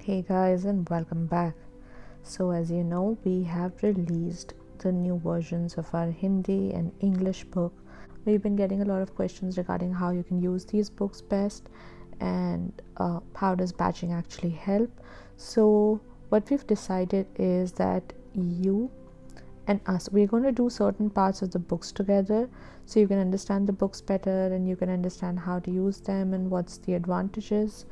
Hey guys, and welcome back. So, as you know, we have released the new versions of our Hindi and English book. We've been getting a lot of questions regarding how you can use these books best and how does batching actually help. So, what we've decided is that you and us, we're going to do certain parts of the books together so you can understand the books better and you can understand how to use them and what's the advantages.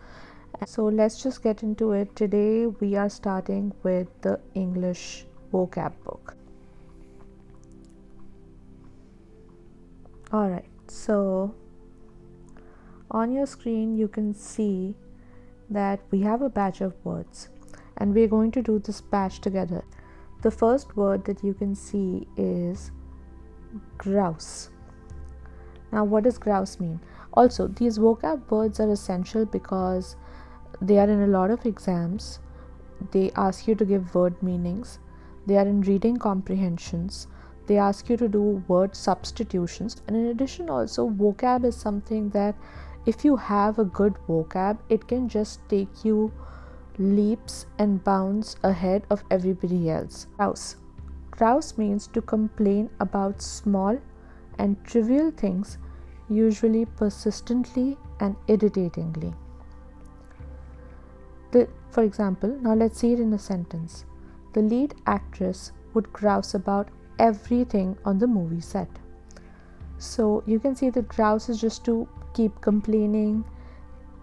So let's just get into it. Today we are starting with the English vocab book. Alright, so on your screen you can see that we have a batch of words and we're going to do this batch together. The first word that you can see is grouse. Now, what does grouse mean? Also, these vocab words are essential because they are in a lot of exams. They ask you to give word meanings. They are in reading comprehensions. They ask you to do word substitutions. And in addition, also, vocab is something that if you have a good vocab, it can just take you leaps and bounds ahead of everybody else. Grouse. Grouse means to complain about small and trivial things, usually persistently and irritatingly. For example, now let's see it in a sentence. The lead actress would grouse about everything on the movie set. So you can see that grouse is just to keep complaining,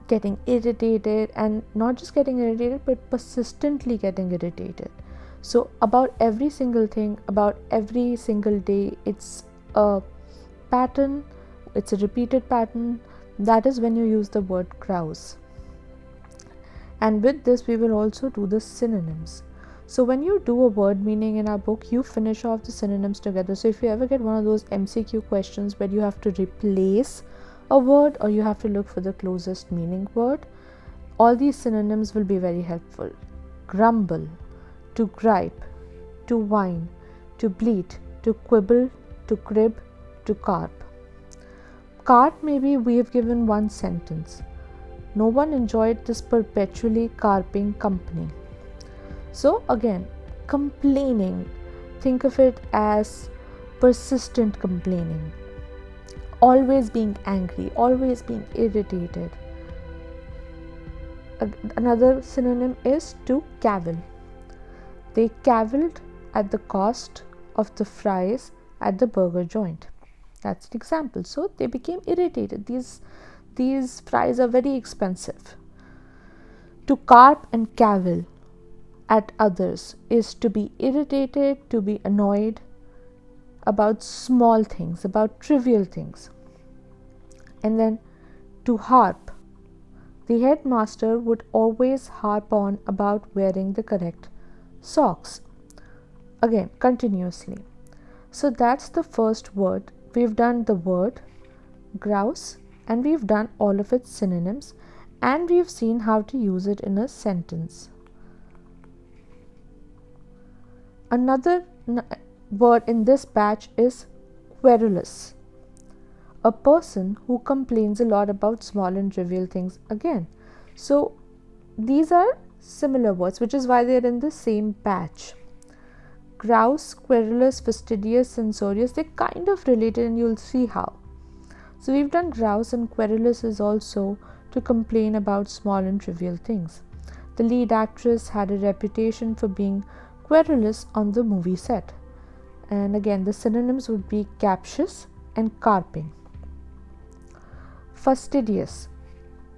getting irritated, and not just getting irritated but persistently getting irritated. So about every single thing, about every single day, it's a pattern, it's a repeated pattern. That is when you use the word grouse. And with this we will also do the synonyms. So when you do a word meaning in our book, you finish off the synonyms together. So if you ever get one of those MCQ questions where you have to replace a word or you have to look for the closest meaning word, all these synonyms will be very helpful. Grumble, to gripe, to whine, to bleat, to quibble, to crib, to carp. Carp, maybe we have given one sentence. No one enjoyed this perpetually carping company. So again, complaining, think of it as persistent complaining, always being angry, always being irritated. Another synonym is to cavil. They cavilled at the cost of the fries at the burger joint. That's an example. So they became irritated. These fries are very expensive. To carp and cavil at others is to be irritated, to be annoyed about small things, about trivial things. And then to harp. The headmaster would always harp on about wearing the correct socks. Again, continuously. So that's the first word. We've done the word grouse and we've done all of its synonyms and we've seen how to use it in a sentence. Another word in this batch is querulous. A person who complains a lot about small and trivial things again. So these are similar words, which is why they're in the same batch. Grouse, querulous, fastidious, censorious, they're kind of related and you'll see how. So we've done grouse, and querulous is also to complain about small and trivial things. The lead actress had a reputation for being querulous on the movie set. And again, the synonyms would be captious and carping. Fastidious.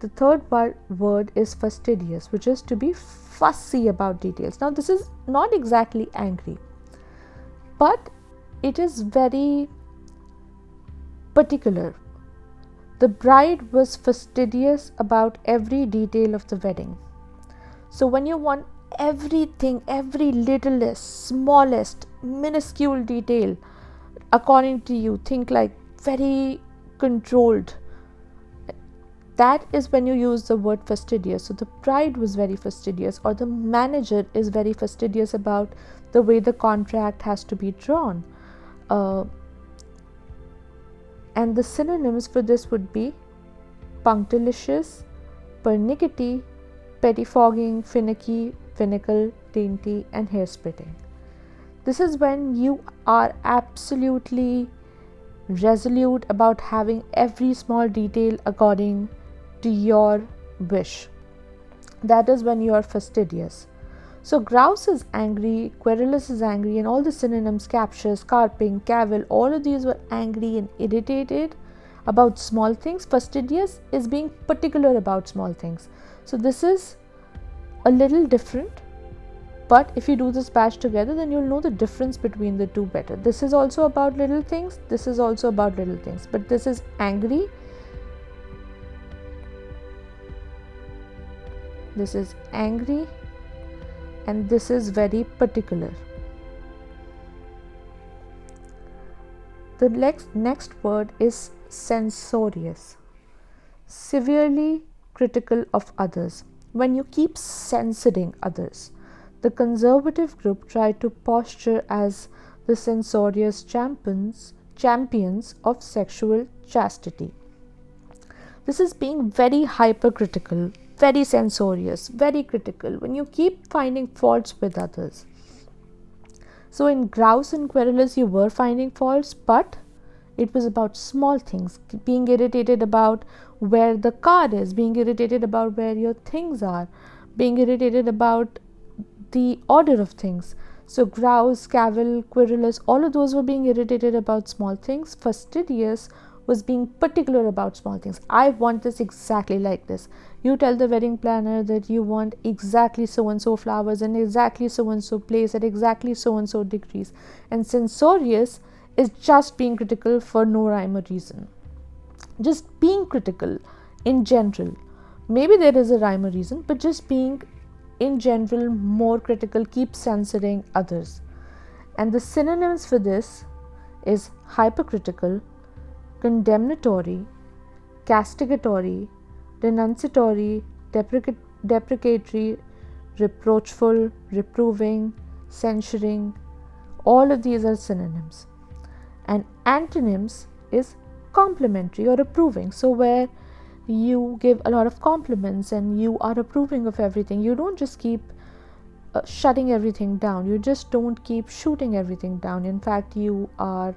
The third word is fastidious, which is to be fussy about details. Now, this is not exactly angry, but it is very particular. The bride was fastidious about every detail of the wedding. So when you want everything, every littlest, smallest, minuscule detail, according to you, think like very controlled. That is when you use the word fastidious. So the bride was very fastidious, or the manager is very fastidious about the way the contract has to be drawn. And the synonyms for this would be punctilious, pernickety, pettifogging, finicky, finical, dainty, and hair splitting. This is when you are absolutely resolute about having every small detail according to your wish. That is when you are fastidious. So grouse is angry, querulous is angry, and all the synonyms, captious, carping, cavil, all of these were angry and irritated about small things. Fastidious is being particular about small things. So this is a little different, but if you do this batch together, then you'll know the difference between the two better. This is also about little things, this is also about little things, but this is angry, this is angry, and this is very particular. The next word is censorious. Severely critical of others. When you keep censoring others, the conservative group try to posture as the censorious champions of sexual chastity. This is being very hypercritical, very censorious, very critical, when you keep finding faults with others. So in grouse and querulous, you were finding faults, but it was about small things, being irritated about where the car is, being irritated about where your things are, being irritated about the order of things. So grouse, cavil, querulous, all of those were being irritated about small things. Fastidious was being particular about small things. I want this exactly like this. You tell the wedding planner that you want exactly so and so flowers and exactly so and so place at exactly so and so degrees. And censorious is just being critical for no rhyme or reason. Just being critical in general. Maybe there is a rhyme or reason, but just being in general more critical, keep censoring others. And the synonyms for this is hypercritical, condemnatory, castigatory, denunciatory, deprecatory, reproachful, reproving, censuring. All of these are synonyms. And antonyms is complimentary or approving. So where you give a lot of compliments and you are approving of everything, you don't just keep shutting everything down, you just don't keep shooting everything down. In fact, you are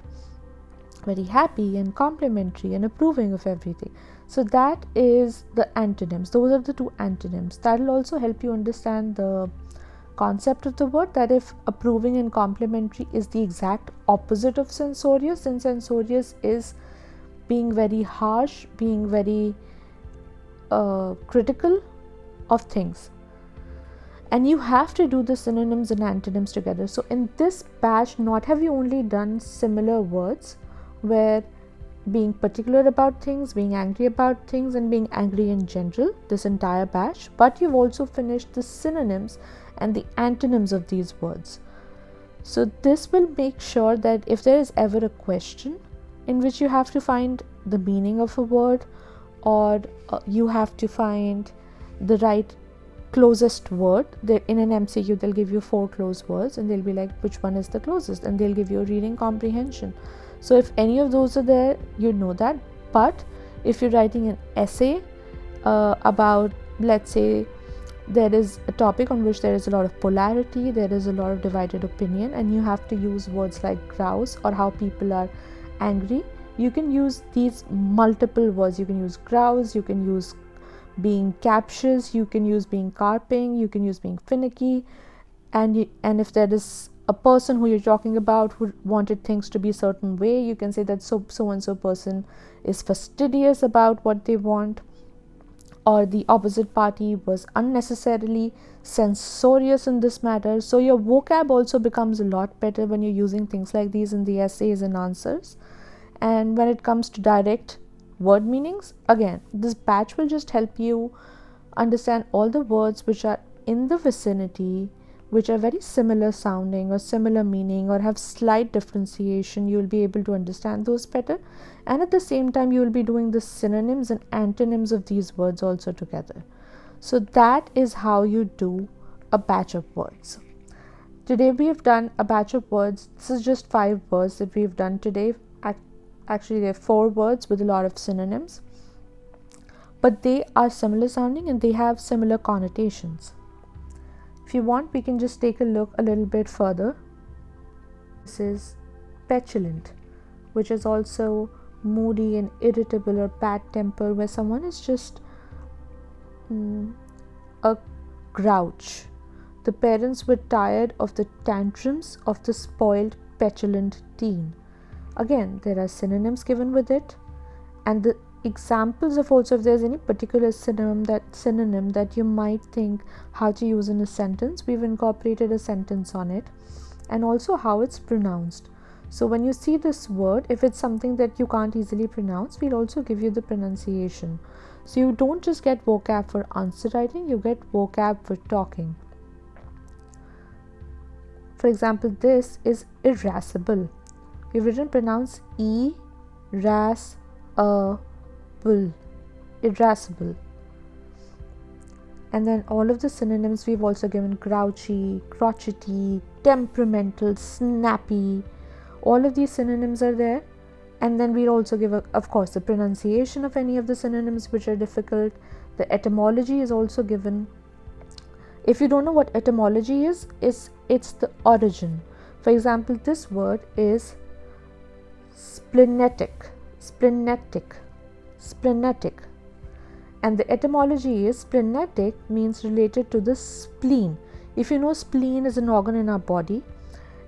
very happy and complimentary and approving of everything. So that is the antonyms. Those are the two antonyms. That will also help you understand the concept of the word, that if approving and complimentary is the exact opposite of censorious, then censorious is being very harsh, being very critical of things. And you have to do the synonyms and antonyms together. So in this batch, not have you only done similar words where being particular about things, being angry about things, and being angry in general, this entire batch, but you've also finished the synonyms and the antonyms of these words. So this will make sure that if there is ever a question in which you have to find the meaning of a word, or you have to find the right closest word, in an MCQ they'll give you 4 close words and they'll be like, which one is the closest, and they'll give you a reading comprehension. So if any of those are there, you know that. But if you're writing an essay about, let's say, there is a topic on which there is a lot of polarity, there is a lot of divided opinion, and you have to use words like grouse or how people are angry, you can use these multiple words. You can use grouse, you can use being captious, you can use being carping, you can use being finicky, and if there is a person who you're talking about who wanted things to be a certain way, you can say that so and so person is fastidious about what they want, or the opposite party was unnecessarily censorious in this matter. So your vocab also becomes a lot better when you're using things like these in the essays and answers. And when it comes to direct word meanings, again, this batch will just help you understand all the words which are in the vicinity, which are very similar sounding or similar meaning or have slight differentiation. You will be able to understand those better, and at the same time you will be doing the synonyms and antonyms of these words also together. So that is how you do a batch of words. Today we have done a batch of words. This is just 5 words that we have done today. Actually, there are 4 words with a lot of synonyms. but they are similar sounding and they have similar connotations. If you want, we can just take a look a little bit further. This is petulant, which is also moody and irritable or bad temper, where someone is just a grouch. The parents were tired of the tantrums of the spoiled, petulant teen. Again, there are synonyms given with it, and the examples of also, if there's any particular synonym that you might think how to use in a sentence, we've incorporated a sentence on it, and also how it's pronounced. So when you see this word, if it's something that you can't easily pronounce, we'll also give you the pronunciation. So you don't just get vocab for answer writing, you get vocab for talking. For example, this is irascible. We've written pronounce irascible. And then all of the synonyms we've also given: grouchy, crotchety, temperamental, snappy. All of these synonyms are there. And then we'll also give, of course, the pronunciation of any of the synonyms which are difficult. The etymology is also given. If you don't know what etymology is, it's the origin. For example, this word is splenetic. And the etymology is splenetic means related to the spleen. If you know, spleen is an organ in our body,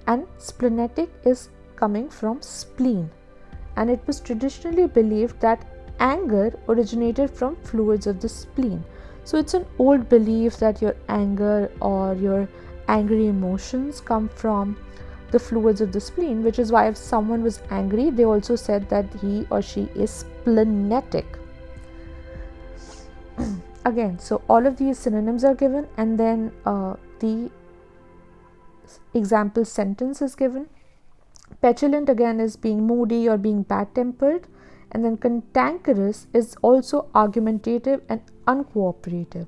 and splenetic is coming from spleen. And it was traditionally believed that anger originated from fluids of the spleen. So it's an old belief that your anger or your angry emotions come from the fluids of the spleen, which is why if someone was angry, they also said that he or she is splenetic. Again, so all of these synonyms are given, and then the example sentence is given. Petulant again is being moody or being bad tempered, and then cantankerous is also argumentative and uncooperative.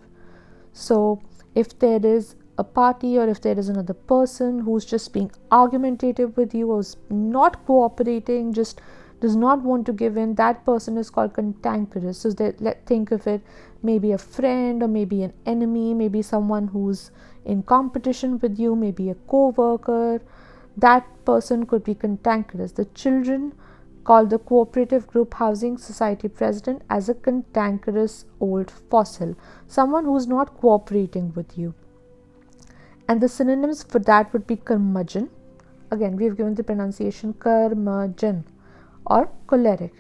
So if there is a party or if there is another person who's just being argumentative with you, who's not cooperating, just does not want to give in, that person is called cantankerous. So think of it, maybe a friend or maybe an enemy, maybe someone who's in competition with you, maybe a co-worker. That person could be cantankerous. The children called the Cooperative Group Housing Society president as a cantankerous old fossil, someone who's not cooperating with you. And the synonyms for that would be curmudgeon. Again, we've given the pronunciation curmudgeon, or choleric.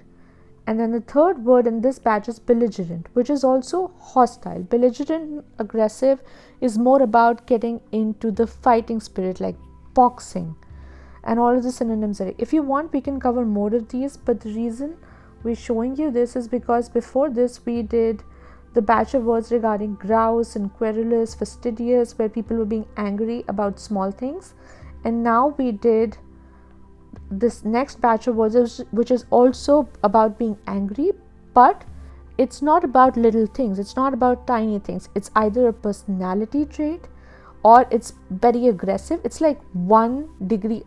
And then the third word in this batch is belligerent, which is also hostile. Belligerent, aggressive, is more about getting into the fighting spirit, like boxing. And all of the synonyms are. If you want, we can cover more of these, but the reason we're showing you this is because before this we did the batch of words regarding grouse and querulous, fastidious, where people were being angry about small things. And now we did this next batch of words, which is also about being angry, but it's not about little things, it's not about tiny things. It's either a personality trait or it's very aggressive. It's like 1 degree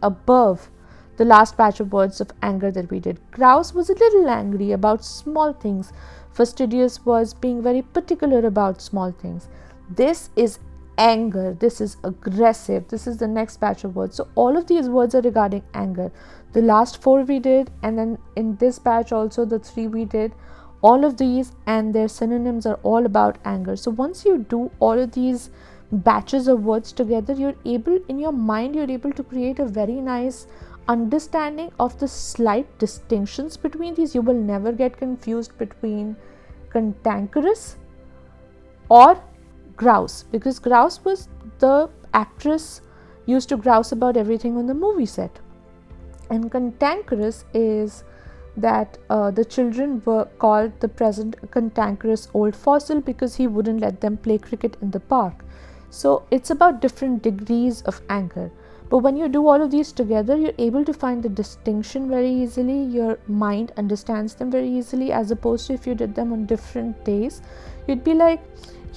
above the last batch of words of anger that we did. Grouse was a little angry about small things. Fastidious was being very particular about small things. This is anger, this is aggressive, this is the next batch of words. So all of these words are regarding anger. The last 4 we did, and then in this batch also the 3 we did. All of these and their synonyms are all about anger. So once you do all of these batches of words together, you're able to create a very nice understanding of the slight distinctions between these. You will never get confused between cantankerous or grouse, because grouse was the actress used to grouse about everything on the movie set, and cantankerous is that the children were called the present cantankerous old fossil because he wouldn't let them play cricket in the park. So it's about different degrees of anger. But when you do all of these together, you're able to find the distinction very easily. Your mind understands them very easily, as opposed to if you did them on different days, you'd be like,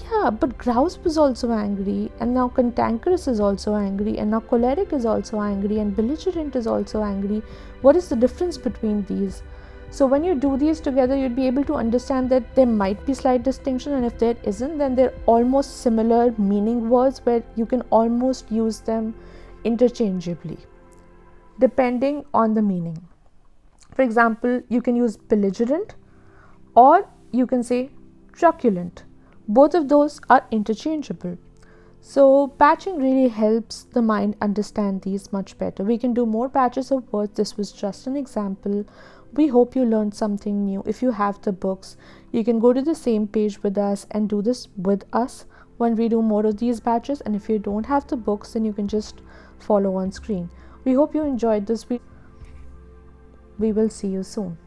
yeah, but grouse was also angry, and now cantankerous is also angry, and now choleric is also angry, and belligerent is also angry. What is the difference between these? So when you do these together, you'd be able to understand that there might be slight distinction, and if there isn't, then they're almost similar meaning words where you can almost use them interchangeably depending on the meaning. For example, you can use belligerent or you can say truculent. Both of those are interchangeable. So patching really helps the mind understand these much better. We can do more patches of words. This was just an example. We hope you learned something new. If you have the books, you can go to the same page with us and do this with us when we do more of these batches. And if you don't have the books, then you can just follow on screen. We hope you enjoyed this video. We will see you soon.